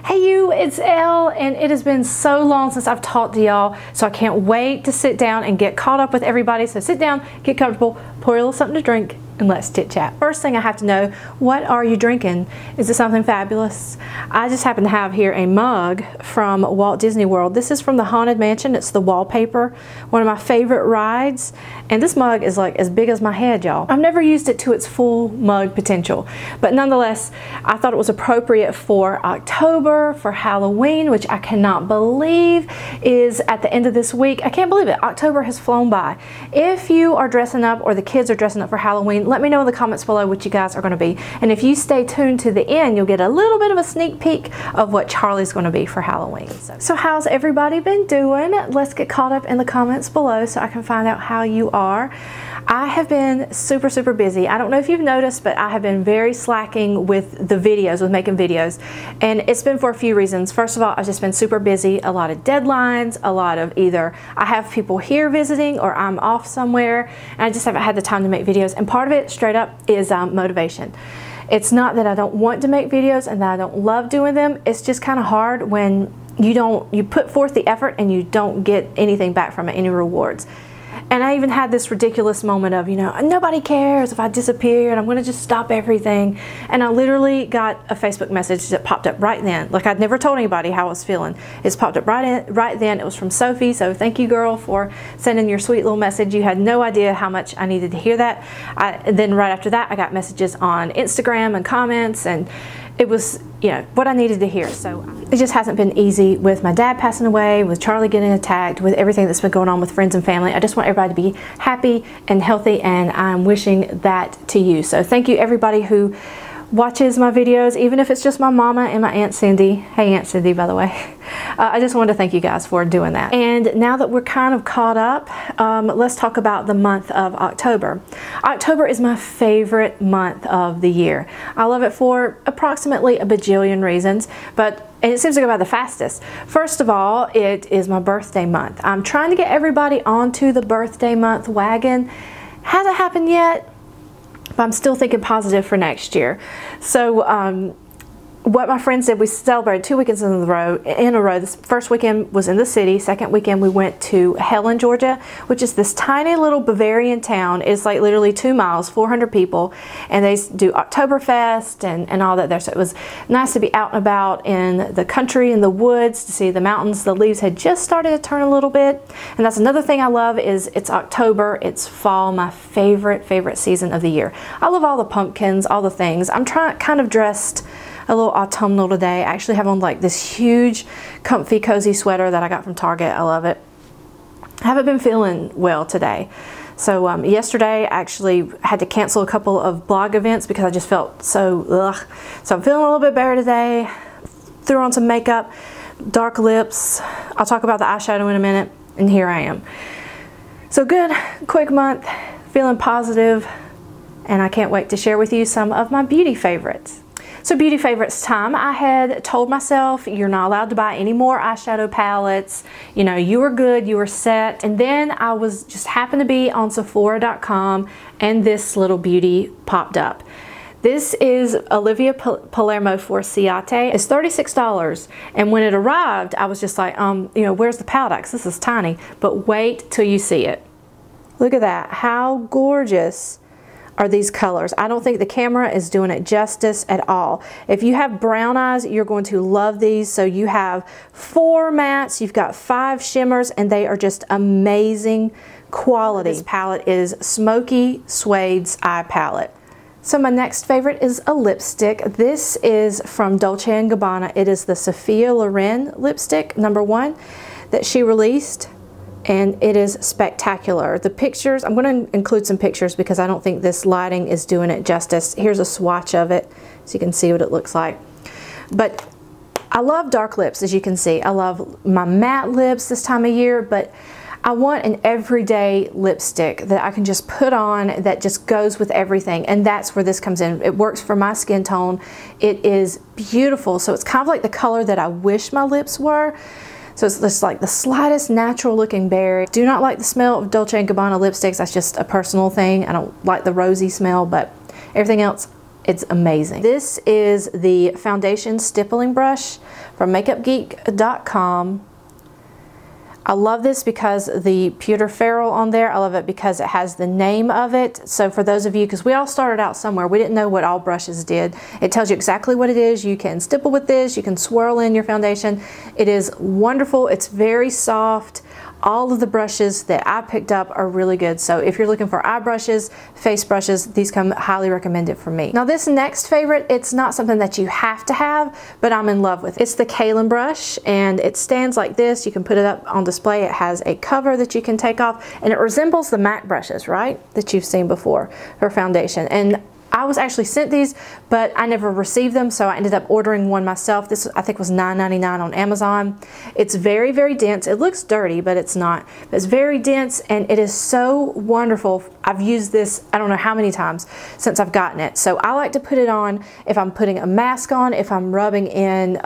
Hey you, it's Elle, and it has been so long since I've talked to y'all, so I can't wait to sit down and get caught up with everybody. So sit down, get comfortable, pour a little something to drink, and let's chit chat. First thing I have to know, what are you drinking? Is it something fabulous? I just happen to have here a mug from Walt Disney World. This is from the Haunted Mansion. It's the wallpaper, one of my favorite rides, and this mug is like as big as my head, y'all. I've never used it to its full mug potential, but nonetheless, I thought it was appropriate for October, for Halloween, which I cannot believe is at the end of this week. I can't believe it. October has flown by. If you are dressing up or the kids are dressing up for Halloween, let me know in the comments below what you guys are going to be. And if you stay tuned to the end, you'll get a little bit of a sneak peek of what Charlie's going to be for Halloween. So how's everybody been doing? Let's get caught up in the comments below so I can find out how you are. I have been super busy. I don't know if you've noticed, but I have been very slacking with the videos, with making videos. And it's been for a few reasons. First of all, I've just been super busy. A lot of deadlines, a lot of either I have people here visiting or I'm off somewhere, and I just haven't had the time to make videos. And part of it, straight up, is motivation. It's not that I don't want to make videos and that I don't love doing them. It's just kind of hard when you put forth the effort and you don't get anything back from it, any rewards. And I even had this ridiculous moment of, nobody cares if I disappear and I'm going to just stop everything. And I literally got a Facebook message that popped up right then. Like, I'd never told anybody how I was feeling. It's popped up right then. It was from Sophie. So thank you, girl, for sending your sweet little message. You had no idea how much I needed to hear that. And then right after that, I got messages on Instagram and comments, and it was, what I needed to hear. So it just hasn't been easy with my dad passing away, with Charlie getting attacked, with everything that's been going on with friends and family. I just want everybody to be happy and healthy, and I'm wishing that to you. So thank you everybody who watches my videos, even if it's just my mama and my Aunt Cindy. Hey, Aunt Cindy, by the way. I just wanted to thank you guys for doing that. And now that we're kind of caught up, let's talk about the month of October. October is my favorite month of the year. I love it for approximately a bajillion reasons, and it seems to go by the fastest. First of all, it is my birthday month. I'm trying to get everybody onto the birthday month wagon. Hasn't happened yet, but I'm still thinking positive for next year. So what my friends did, we celebrated 2 weekends in a row. This first weekend was in the city. Second weekend we went to Helen, Georgia, which is this tiny little Bavarian town. It's like literally 2 miles, 400 people, and they do Oktoberfest and all that there. So it was nice to be out and about in the country, in the woods, to see the mountains. The leaves had just started to turn a little bit, and that's another thing I love is it's October, it's fall, my favorite season of the year. I love all the pumpkins, all the things. I'm kind of dressed a little autumnal today. I actually have on like this huge comfy cozy sweater that I got from Target. I love it. I haven't been feeling well today. So yesterday I actually had to cancel a couple of blog events because I just felt so ugh. So I'm feeling a little bit better today. Threw on some makeup, dark lips. I'll talk about the eyeshadow in a minute, and here I am. So good, quick month, feeling positive, and I can't wait to share with you some of my beauty favorites. So beauty favorites time. I had told myself you're not allowed to buy any more eyeshadow palettes. You were good, you were set. And then I was just happened to be on Sephora.com, and this little beauty popped up. This is Olivia Palermo Forciate. It's $36, and when it arrived, I was just like, where's the palette? 'Cause this is tiny. But wait till you see it. Look at that. How gorgeous are these colors. I don't think the camera is doing it justice at all. If you have brown eyes, you're going to love these. So you have 4 mattes, you've got 5 shimmers, and they are just amazing quality. This palette is Smoky Suede's Eye Palette. So my next favorite is a lipstick. This is from Dolce & Gabbana. It is the Sophia Loren lipstick, #1, that she released. And it is spectacular. The pictures, I'm going to include some pictures because I don't think this lighting is doing it justice. Here's a swatch of it so you can see what it looks like. But I love dark lips, as you can see. I love my matte lips this time of year, but I want an everyday lipstick that I can just put on that just goes with everything, and that's where this comes in. It works for my skin tone. It is beautiful, so it's kind of like the color that I wish my lips were. So it's just like the slightest natural looking berry. Do not like the smell of Dolce & Gabbana lipsticks. That's just a personal thing. I don't like the rosy smell, but everything else It's amazing. This is the foundation stippling brush from makeupgeek.com. I love this because the pewter ferrule on there, I love it because it has the name of it. So for those of you, because we all started out somewhere, we didn't know what all brushes did. It tells you exactly what it is. You can stipple with this, you can swirl in your foundation. It is wonderful, it's very soft. All of the brushes that I picked up are really good. So if you're looking for eye brushes, face brushes, these come highly recommended for me. Now this next favorite, it's not something that you have to have, but I'm in love with. It's the Kaolin brush, and it stands like this. You can put it up on display. It has a cover that you can take off, and it resembles the MAC brushes, right? That you've seen before for foundation. And I was actually sent these, but I never received them, so I ended up ordering one myself. This, I think, was $9.99 on Amazon. It's very, very dense. It looks dirty, but it's not. It's very dense, and it is so wonderful. I've used this, I don't know how many times since I've gotten it. So I like to put it on if I'm putting a mask on, if I'm rubbing in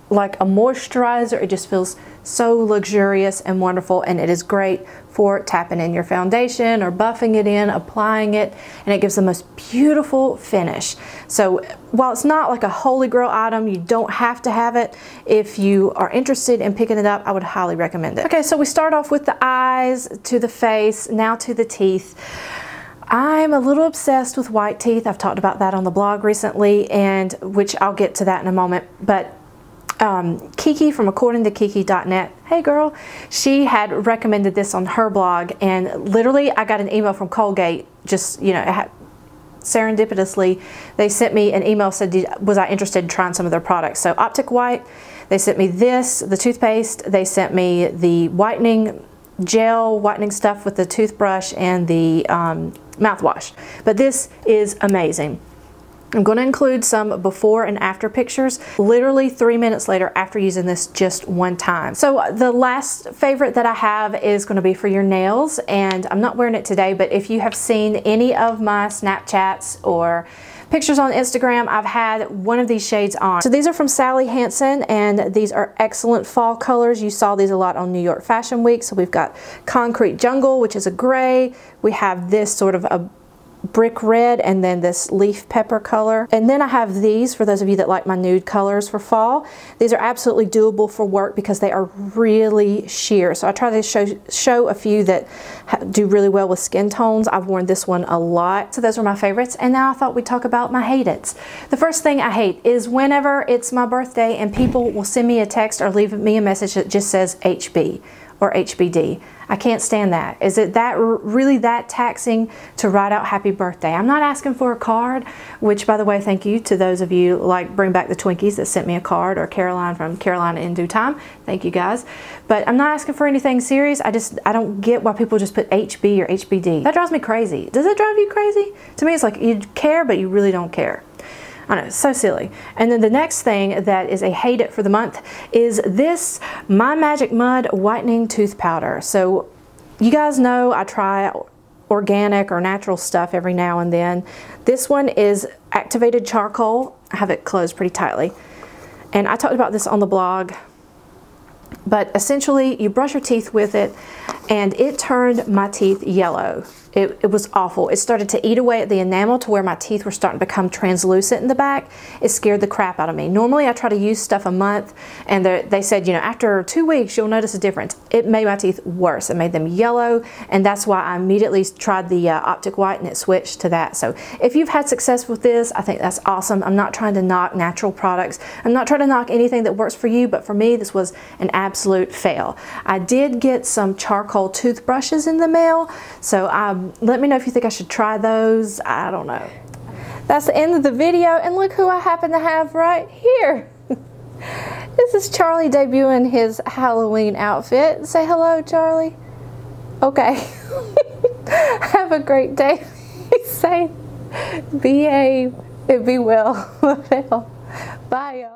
like a moisturizer. It just feels so luxurious and wonderful, and it is great for tapping in your foundation or buffing it in, applying it, and it gives the most beautiful finish. So while it's not like a holy grail item, you don't have to have it. If you are interested in picking it up, I would highly recommend it. Okay, so we start off with the eyes, to the face, now to the teeth. I'm a little obsessed with white teeth. I've talked about that on the blog recently, and which I'll get to that in a moment. But Kiki from accordingtokiki.net, hey girl, she had recommended this on her blog, and literally I got an email from Colgate, just, you know, serendipitously, they sent me an email, said, was I interested in trying some of their products? So Optic White, they sent me this, the toothpaste, they sent me the whitening gel, whitening stuff with the toothbrush, and the mouthwash. But this is amazing. I'm going to include some before and after pictures, literally 3 minutes later after using this just one time. So the last favorite that I have is going to be for your nails, and I'm not wearing it today, but if you have seen any of my Snapchats or pictures on Instagram, I've had one of these shades on. So these are from Sally Hansen, and these are excellent fall colors. You saw these a lot on New York Fashion Week. So we've got Concrete Jungle, which is a gray. We have this sort of a brick red, and then this leaf pepper color. And then I have these for those of you that like my nude colors for fall. These are absolutely doable for work because they are really sheer. So I try to show a few that do really well with skin tones. I've worn this one a lot. So those are my favorites. And now I thought we'd talk about my hate-its. The first thing I hate is whenever it's my birthday and people will send me a text or leave me a message that just says HB or HBD. I can't stand that. Is it really that taxing to write out happy birthday? I'm not asking for a card, which, by the way, thank you to those of you like Bring Back the Twinkies that sent me a card, or Caroline from Carolina in Due Time. Thank you guys. But I'm not asking for anything serious. I don't get why people just put HB or HBD. That drives me crazy. Does it drive you crazy? To me, it's like you care, but you really don't care. I know, it's so silly. And then the next thing that is a hate it for the month is this My Magic Mud Whitening Tooth Powder. So you guys know I try organic or natural stuff every now and then. This one is activated charcoal. I have it closed pretty tightly. And I talked about this on the blog. But essentially, you brush your teeth with it, and it turned my teeth yellow. It was awful. It started to eat away at the enamel to where my teeth were starting to become translucent in the back. It scared the crap out of me. Normally, I try to use stuff a month, and they said, you know, after 2 weeks, you'll notice a difference. It made my teeth worse. It made them yellow, and that's why I immediately tried the Optic White, and it switched to that. So if you've had success with this, I think that's awesome. I'm not trying to knock natural products. I'm not trying to knock anything that works for you, but for me, this was an absolute fail. I did get some charcoal toothbrushes in the mail, so let me know if you think I should try those. I don't know. That's the end of the video, and look who I happen to have right here. This is Charlie debuting his Halloween outfit. Say hello, Charlie. Okay. Have a great day. Be safe. Behave. Be well. Bye, y'all.